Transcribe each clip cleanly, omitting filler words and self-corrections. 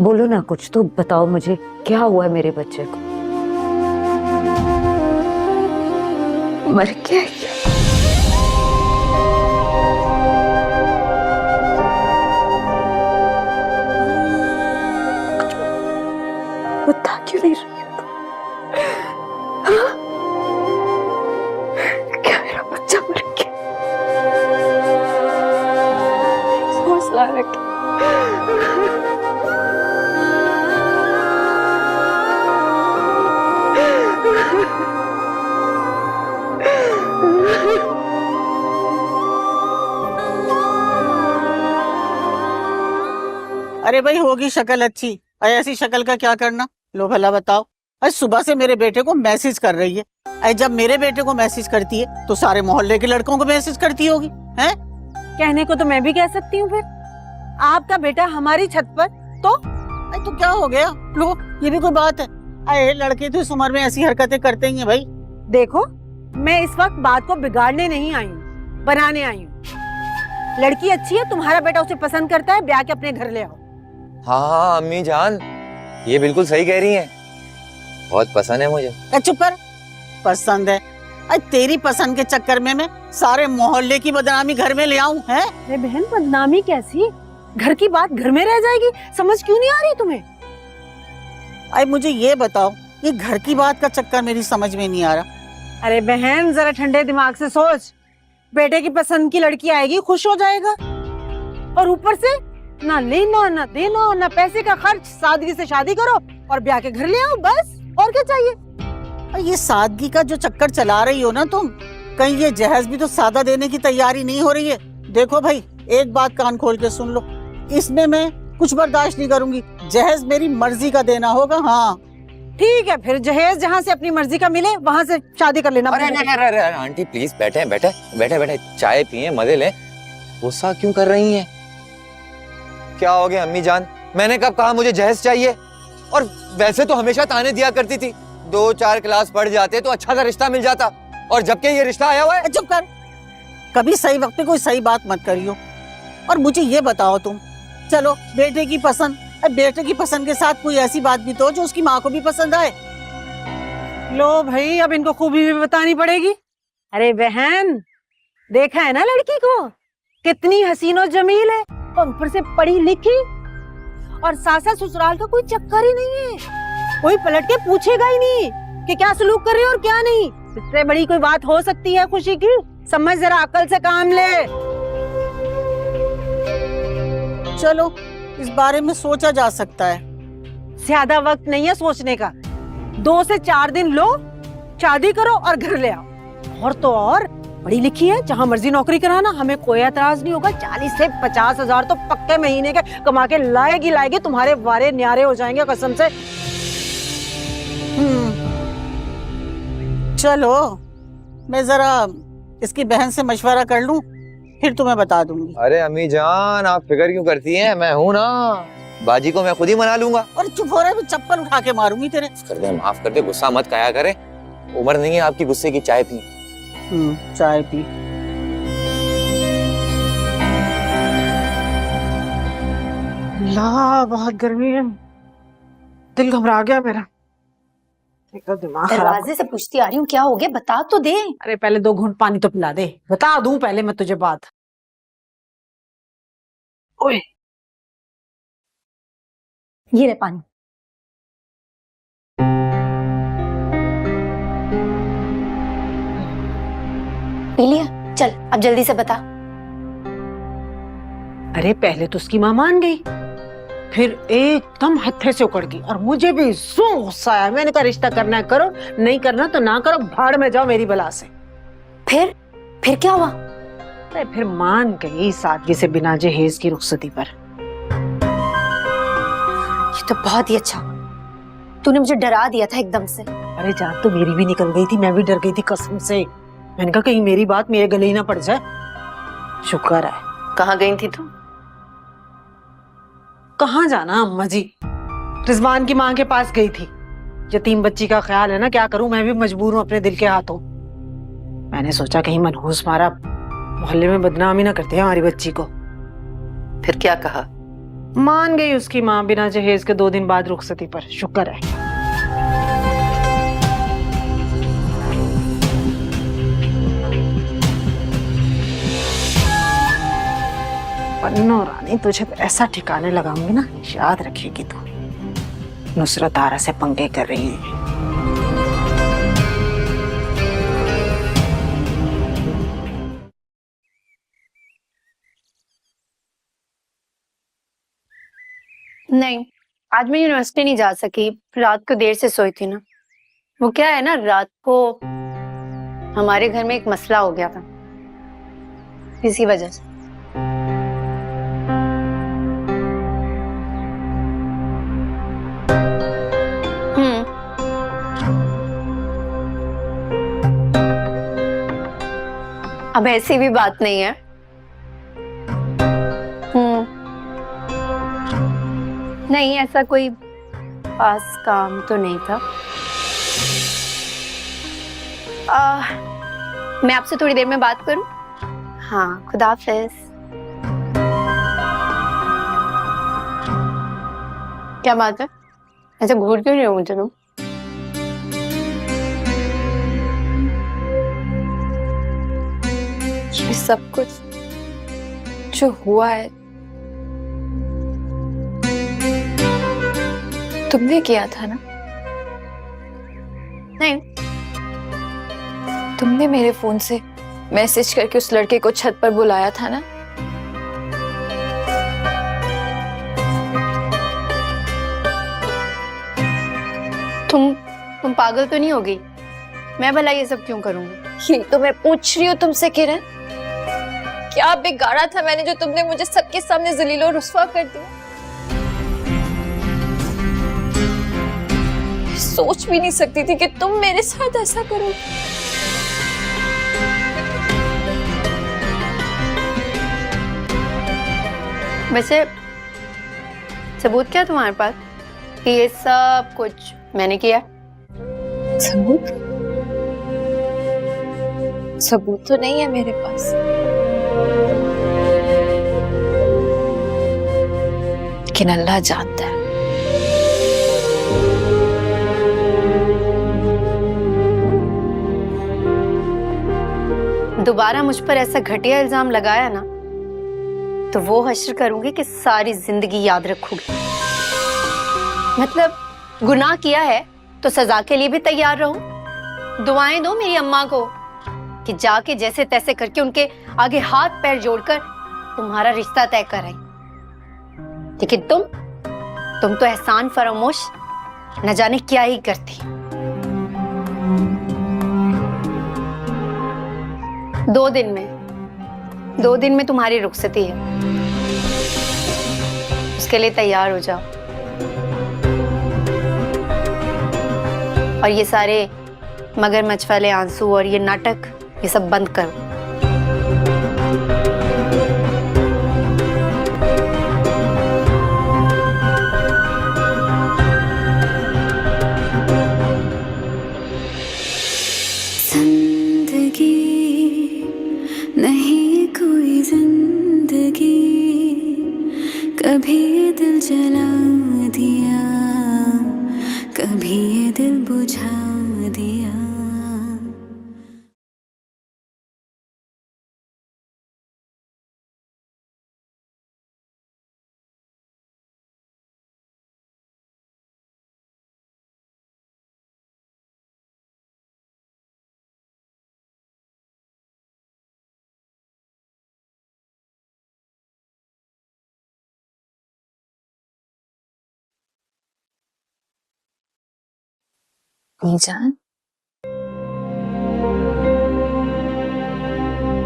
बोलो ना, कुछ तो बताओ मुझे, क्या हुआ है मेरे बच्चे को? मर गया क्या? बता क्यों नहीं रही हो तुम? हाँ? क्या मेरा बच्चा मर गया? हौसला रख। अरे भाई, होगी शक्ल अच्छी, ऐसी शक्ल का क्या करना? लो भला बताओ। अरे सुबह से मेरे बेटे को मैसेज कर रही है। अरे जब मेरे बेटे को मैसेज करती है तो सारे मोहल्ले के लड़कों को मैसेज करती होगी, हैं? कहने को तो मैं भी कह सकती हूँ। फिर आपका बेटा हमारी छत पर तो अरे तो क्या हो गया? लो, ये भी कोई बात है? अरे लड़के तो इस उम्र में ऐसी हरकतें करते ही हैं भाई। देखो, मैं इस वक्त बात को बिगाड़ने नहीं आई हूँ, बनाने आई हूँ। लड़की अच्छी है, तुम्हारा बेटा उसे पसंद करता है, ब्याह के अपने घर ले आओ। हाँ अम्मी जान, ये बिल्कुल सही कह रही हैं। बहुत पसंद है मुझे। चुप कर। पसंद है? अरे तेरी पसंद के चक्कर में मैं सारे मोहल्ले की बदनामी घर में ले आऊं, हैं? अरे बहन, बदनामी कैसी? घर की बात घर में रह जाएगी, समझ क्यों नहीं आ रही तुम्हें? अरे मुझे ये बताओ, ये घर की बात का चक्कर मेरी समझ में नहीं आ रहा। अरे बहन, जरा ठंडे दिमाग से सोच। बेटे की पसंद की लड़की आएगी, खुश हो जाएगा। और ऊपर से ना लेना ना देना ना पैसे का खर्च, सादगी से शादी करो और ब्याह के घर ले आओ, बस। और क्या चाहिए? और ये सादगी का जो चक्कर चला रही हो ना तुम, कहीं ये जहेज भी तो सादा देने की तैयारी नहीं हो रही है? देखो भाई, एक बात कान खोल के सुन लो, इसमें मैं कुछ बर्दाश्त नहीं करूंगी। जहेज मेरी मर्जी का देना होगा। हाँ ठीक है, फिर जहेज जहाँ से अपनी मर्जी का मिले वहाँ से शादी कर लेना। अरे आंटी प्लीज बैठे बैठे बैठे बैठे, चाय पिए, मजे लें। गुस्सा क्यों कर रही हैं? क्या हो गया अम्मी जान? मैंने कब कहा मुझे जहेज चाहिए? और वैसे तो हमेशा ताने दिया करती थी, 2-4 क्लास पढ़ जाते तो अच्छा सा रिश्ता मिल जाता, और जबकि ये रिश्ता आया हुआ है। चुप कर। कभी सही वक्त पे कोई सही बात मत करियो। और मुझे ये बताओ तुम, चलो बेटे की पसंद, बेटे की पसंद के साथ कोई ऐसी बात भी तो जो उसकी माँ को भी पसंद आए। लो भाई, अब इनको खूबी भी बतानी पड़ेगी। अरे बहन, देखा है ना लड़की को, कितनी हसीन और जमील है, और ऊपर से पढ़ी लिखी, और सासा ससुराल का कोई चक्कर ही नहीं है। कोई पलट के पूछेगा ही नहीं कि क्या सलूक कर रही हो और क्या नहीं। इससे बड़ी कोई बात हो सकती है खुशी की? समझ, जरा अकल से काम ले। चलो, इस बारे में सोचा जा सकता है। ज्यादा वक्त नहीं है सोचने का। 2 से 4 दिन लो, शादी करो और घर ले आओ। और तो और पढ़ी लिखी है, जहाँ मर्जी नौकरी कराना, हमें कोई एतराज नहीं होगा। 40 से 50 हजार तो पक्के महीने के कमा के लाएगी। तुम्हारे वारे न्यारे हो जाएंगे कसम से। चलो, मैं जरा इसकी बहन से मशवरा कर लूं, फिर तुम्हें बता दूंगी। अरे अम्मी जान, आप फिक्र क्यों करती हैं? मैं हूं ना, बाजी को मैं खुद ही मना लूंगा। और चुप हो रहा है, चप्पल उठा के मारूंगी तेरे। कर दे, माफ कर दे, गुस्सा मत खाया करे। उम्र नहीं है आपकी गुस्से की, चाय पी। चाय पी। ला, बहुत गर्मी है, दिल घबरा गया मेरा। दिमाग खराब। दरवाजे से पूछती आ रही हूँ, क्या हो गया, बता तो दे। अरे पहले 2 घूंट पानी तो पिला दे, बता दूं पहले मैं तुझे बात। ओए, ये ले पानी। पी लिया? चल अब जल्दी से बता। अरे पहले तो उसकी माँ मान गई, फिर एकदम हत्थे से उकड़ गई, और मुझे भी सो गुस्सा आया। मैंने कहा रिश्ता करना है करो, नहीं करना तो ना करो, भाड़ में जाओ मेरी बला से। फिर क्या हुआ? अरे फिर मान गई सादगी से बिना जहेज की रुखसती पर। ये तो बहुत ही अच्छा, तूने मुझे डरा दिया था एकदम से। अरे जान तो मेरी भी निकल गई थी, मैं भी डर गई थी कसम से। मैंने कहा कहीं मेरी बात मेरे गले ही ना पड़ जाए। शुक्र है। कहाँ गई थी तू? कहाँ जाना अम्मा जी, रिजवान की माँ के पास गई थी। यतीम बच्ची का ख्याल है ना, क्या करूं, मैं भी मजबूर हूँ अपने दिल के हाथों। मैंने सोचा कहीं मनहूस मारा मोहल्ले में बदनामी ना करते हैं हमारी बच्ची को। फिर क्या कहा? मान गई उसकी माँ बिना जहेज के 2 दिन बाद रुखसती पर, शुक्र है। पन्नो रानी, तुझे तो ऐसा ठिकाने लगाऊंगी ना, याद रखेगी तू। नुसरत आरा से पंगे कर रही है। नहीं, आज मैं यूनिवर्सिटी नहीं जा सकी, रात को देर से सोई थी ना। वो क्या है ना, रात को हमारे घर में एक मसला हो गया था, इसी वजह से। अब ऐसी भी बात नहीं है। नहीं, ऐसा कोई खास काम तो नहीं था। मैं आपसे थोड़ी देर में बात करूं? हाँ, खुदा हाफिज। क्या बात है, ऐसे घूर क्यों रहे हो मुझे तुम? ये सब कुछ जो हुआ है तुमने किया था ना? नहीं, तुमने मेरे फोन से मैसेज करके उस लड़के को छत पर बुलाया था ना? तुम पागल तो नहीं हो गई? मैं भला ये सब क्यों करूंगी? यही तो मैं पूछ रही हूँ तुमसे किरण, क्या बिगाड़ा था मैंने जो तुमने मुझे सबके सामने जलील और रुस्वा कर दिया? सोच भी नहीं सकती थी कि तुम मेरे साथ ऐसा करोगे। वैसे सबूत क्या तुम्हारे पास कि ये सब कुछ मैंने किया? सबूत? सबूत तो नहीं है मेरे पास, लेकिन अल्लाह जानता है। दोबारा मुझ पर ऐसा घटिया इल्जाम लगाया ना, तो वो हश्र करूंगी कि सारी जिंदगी याद रखूंगी। मतलब गुनाह किया है तो सजा के लिए भी तैयार रहो। दुआएं दो मेरी अम्मा को कि जाके जैसे तैसे करके उनके आगे हाथ पैर जोड़कर तुम्हारा रिश्ता तय कराई। लेकिन तुम तो एहसान फरामोश न जाने क्या ही करती। 2 दिन में तुम्हारी रुखसती है, उसके लिए तैयार हो जाओ। और ये सारे मगरमच्छ वाले आंसू और ये नाटक, ये सब बंद करो। जिंदगी नहीं कोई जिंदगी, कभी ये दिल जला दिया, कभी ये दिल बुझा दिया।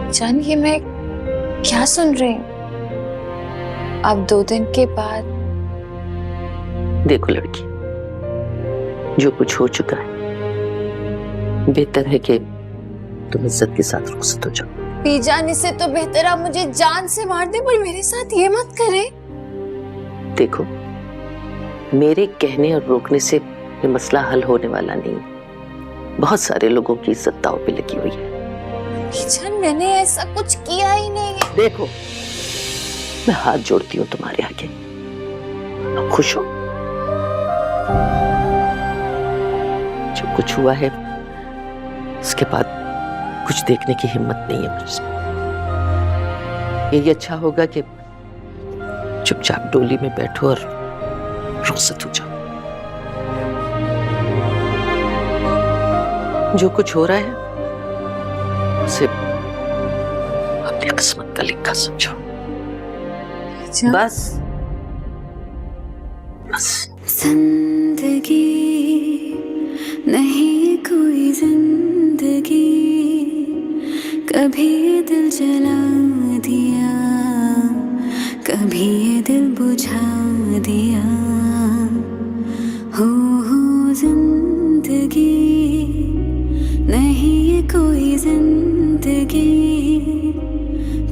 जान ये मैं क्या सुन रही हूँ? अब 2 दिन के बाद? देखो लड़की, जो कुछ हो चुका है, बेहतर है कि तुम इज्जत के साथ रुखसत हो जाओ। पीजान, इससे तो बेहतर आप मुझे जान से मार दे, पर मेरे साथ ये मत करे। देखो, मेरे कहने और रोकने से ये मसला हल होने वाला नहीं। बहुत सारे लोगों की इज्जत दांव पे लगी हुई है। पीजान, मैंने ऐसा कुछ किया ही नहीं है। देखो, मैं हाथ जोड़ती हूँ तुम्हारे आगे, अब खुश हो? जो कुछ हुआ है उसके बाद कुछ देखने की हिम्मत नहीं है मुझसे। यही अच्छा होगा कि चुपचाप डोली में बैठो और रुखसत हो जाओ। जो कुछ हो रहा है उसे अपनी किस्मत का लिखा समझो। बस बस। जिंदगी नहीं कोई जिंदगी, कभी ये दिल जला दिया, कभी ये दिल बुझा दिया। हो जिंदगी नहीं ये कोई जिंदगी,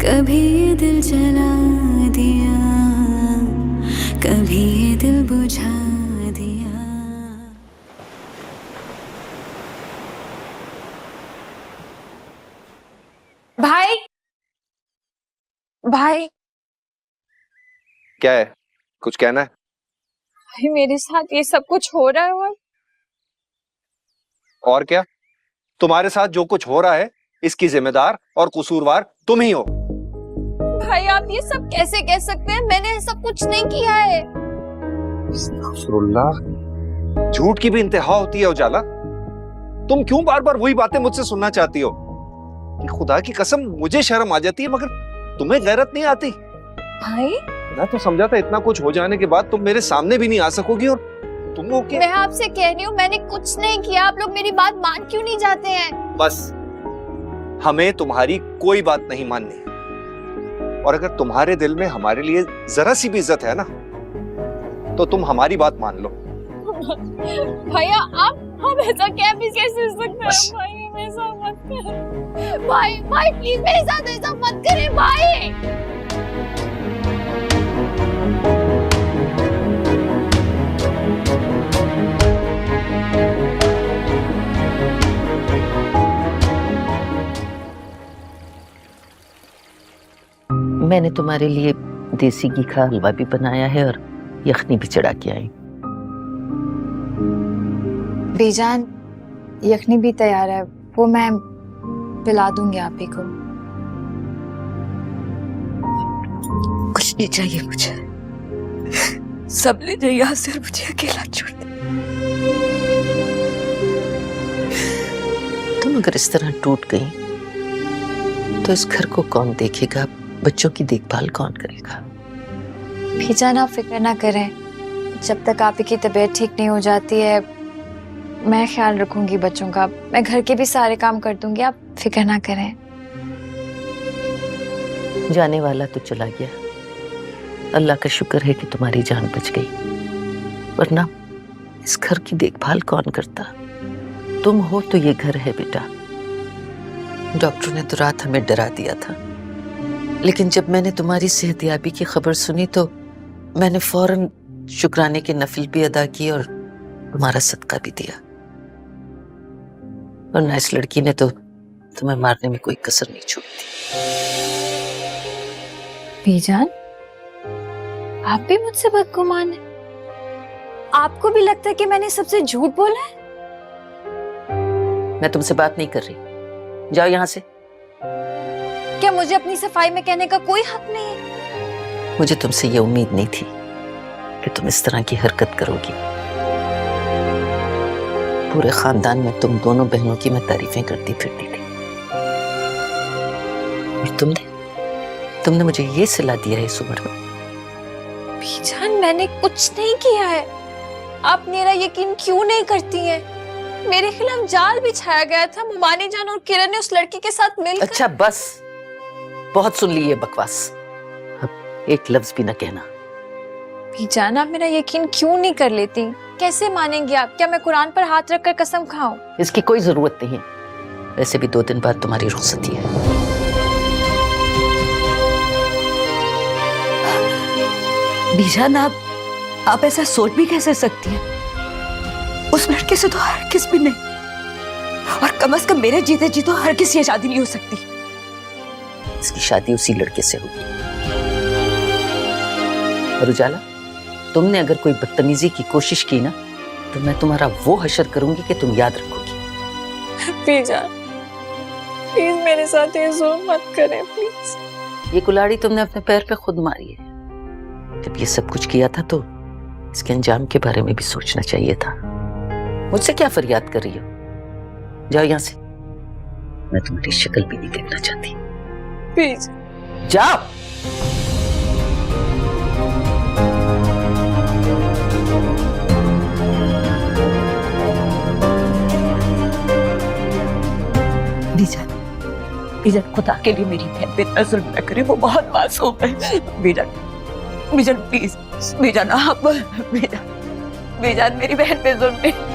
कभी ये दिल जला दिया, कभी ये दिल बुझा दिया। भाई भाई क्या है? कुछ कहना है? भाई मेरे साथ ये सब कुछ हो रहा है और क्या? तुम्हारे साथ जो कुछ हो रहा है इसकी जिम्मेदार और कसूरवार तुम ही हो। भाई आप ये सब कैसे कह सकते हैं? मैंने ऐसा कुछ नहीं किया है। अस्तगफुरुल्लाह, झूठ की भी इंतहा होती है उजाला। तुम क्यों बार बार वही बातें मुझसे सुनना चाहती हो? कि खुदा की कसम मुझे शर्म आ जाती है मगर तुम्हें गैरत नहीं आती। भाई मैं तो समझा था इतना कुछ हो जाने के बाद तुम मेरे सामने भी नहीं आ सकोगी और तुम वो क्या? मैं आपसे कह रही हूँ मैंने कुछ नहीं किया। आप लोग मेरी बात मान क्यों नहीं जाते हैं? बस हमें तुम्हारी कोई बात नहीं माननी, और अगर तुम्हारे दिल में हमारे लिए जरा सी भी इज्जत है ना तो तुम हमारी बात मान लो। भैया आप ऐसा कैसे सकते हैं? भाई हम ऐसा मत करें। भाई भाई प्लीज मेरे साथ ऐसा मत करें भाई। मैंने तुम्हारे लिए देसी घी का हलवा भी बनाया है और यखनी भी चढ़ा के आई। बीजान यखनी भी तैयार है, वो मैं पिला दूंगी आप ही को। कुछ नहीं चाहिए मुझे, सब ले जाइए यहाँ से, मुझे अकेला छोड़ दे। तुम अगर इस तरह टूट गई तो इस घर को कौन देखेगा? बच्चों की देखभाल कौन करेगा? बीजान आप फिक्र ना करें, जब तक आप ही की तबीयत ठीक नहीं हो जाती है मैं ख्याल रखूंगी बच्चों का। मैं घर के भी सारे काम कर दूंगी, आप फिक्र ना करें। जाने वाला तो चला गया, अल्लाह का शुक्र है कि तुम्हारी जान बच गई, वरना इस घर की देखभाल कौन करता? तुम हो तो ये घर है बेटा। डॉक्टर ने तो रात हमें डरा दिया था, लेकिन जब मैंने तुम्हारी सेहतयाबी की खबर सुनी तो मैंने फौरन शुक्राने के नफिल भी अदा किए और तुम्हारा सदका भी दिया। वरना इस लड़की ने तो तुम्हें मारने में कोई कसर नहीं छोड़ी। बीजान आप भी मुझसे बदगुमान हैं? आपको भी लगता है कि मैंने सबसे झूठ बोला है? मैं तुमसे बात नहीं कर रही, जाओ यहाँ से। क्या मुझे अपनी सफाई में कहने का कोई हक नहीं है? मुझे तुमसे ये उम्मीद नहीं थी कि तुम इस तरह की हरकत करोगी। पूरे खानदान में तुम दोनों बहनों की मैं तारीफें करती फिरती थी, और तुमने मुझे ये सिला दिया है इस उम्र में। बीजान मैंने कुछ नहीं किया है, आप मेरा यकीन क्यों नहीं करती हैं? मेरे खिलाफ जाल बिछाया गया था, मुमानी जान और किरण ने उस लड़की के साथ मिलकर। अच्छा बस, बहुत सुन ली ये बकवास, अब एक लफ्ज भी न कहना। बीजान आप मेरा यकीन क्यों नहीं कर लेती? कैसे मानेंगी आप? क्या मैं कुरान पर हाथ रखकर कसम खाऊं? इसकी कोई जरूरत नहीं, वैसे भी 2 दिन बाद तुम्हारी रुखसती है। बीजान आप ऐसा सोच भी कैसे सकती हैं? उस लड़के से तो हर किस भी नहीं, और कम से कम मेरे जीते जी तो हर किसी ये शादी नहीं हो सकती। इसकी शादी उसी लड़के से होगी। और उजाला, तुमने अगर कोई बदतमीजी की कोशिश की ना तो मैं तुम्हारा वो हशर करूंगी कि तुम याद रखोगी। बीजान प्लीज मेरे साथ ये जुल्म मत करें प्लीज। ये कुल्हाड़ी तुमने अपने पैर पे खुद मारी है। जब ये सब कुछ किया था तो इसके अंजाम के बारे में भी सोचना चाहिए था। मुझसे क्या फरियाद कर रही हो? जाओ यहाँ से, मैं तुम्हारी शक्ल भी नहीं देखना चाहती। प्लीज जाओ। बीजान, बीजान खुदा के लिए मेरी बहन पे इतना जुल्म न करे, वो बहुत मासूम है। बीजान, बीजान प्लीज, बीजान आप, बीजान, बीजान मेरी बहन पे जुल्म नहीं।